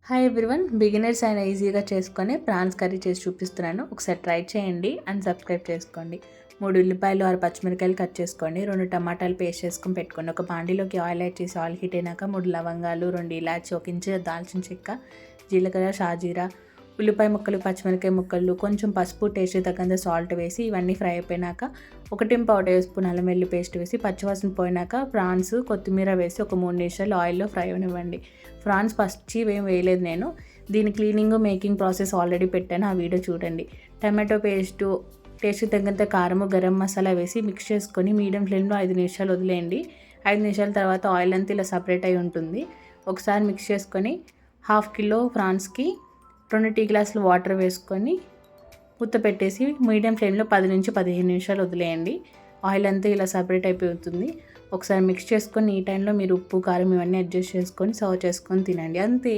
Hi everyone, beginners అయినా ఈజీగా చేసుకొని ప్రాన్స్ కర్రీ చేసి చూపిస్తున్నాను. ఒకసారి ట్రై చేయండి అండ్ సబ్స్క్రైబ్ చేసుకోండి. 3 ఉల్లిపాయలు 6 పచ్చిమిరకాయలు కట్ చేసుకోండి. 2 టమాటాలు పేస్ట్ చేసుకొని పెట్టుకోండి. ఒక బాండీలోకి ఆయిల్ యాడ్ చేసి ఆయిల్ హీట్ అయినాక 3 లవంగాలు, 2 ఇలాచి, 1 ఇంచు దాల్చిన చెక్క, జీలకర్ర, షాజీరా, ఉల్లిపాయ ముక్కలు, పచ్చిమిరకాయ ముక్కలు, కొంచెం పసుపు, టేస్ట్ తగ్గంత సాల్ట్ వేసి ఇవన్నీ ఫ్రై అయిపోయినాక 1 టేబుల్ స్పూన్ అల్లం వెల్లుల్లి పేస్ట్ వేసి పచ్చివాసన పోయినాక ప్రాన్స్, కొత్తిమీర వేసి ఒక 3 నిమిషాలు ఆయిల్లో ఫ్రై అవనివ్వండి. ప్రాన్స్ పచ్చివి ఏం వేయలేదు నేను. దీని క్లీనింగ్ మేకింగ్ ప్రాసెస్ ఆల్రెడీ పెట్టాను, ఆ వీడియో చూడండి. టమాటో పేస్టు, టేస్ట్ తగ్గంత కారము, గరం మసాలా వేసి మిక్స్ చేసుకొని మీడియం ఫ్లేమ్లో 5 నిమిషాలు వదిలేయండి. 5 నిమిషాల తర్వాత ఆయిల్ అంతా ఇలా సపరేట్ అయి ఉంటుంది. ఒకసారి మిక్స్ చేసుకొని 1/2 కిలో ప్రాన్స్కి 2 టీ గ్లాసులు వాటర్ వేసుకొని మూత పెట్టేసి మీడియం ఫ్లేమ్లో 10 నుంచి 15 నిమిషాలు వదిలేయండి. ఆయిల్ అంతా ఇలా సపరేట్ అయిపోతుంది. ఒకసారి మిక్స్ చేసుకొని ఈ టైంలో మీరు ఉప్పు, కారం ఇవన్నీ అడ్జస్ట్ చేసుకొని సర్వ్ చేసుకొని తినండి, అంతే.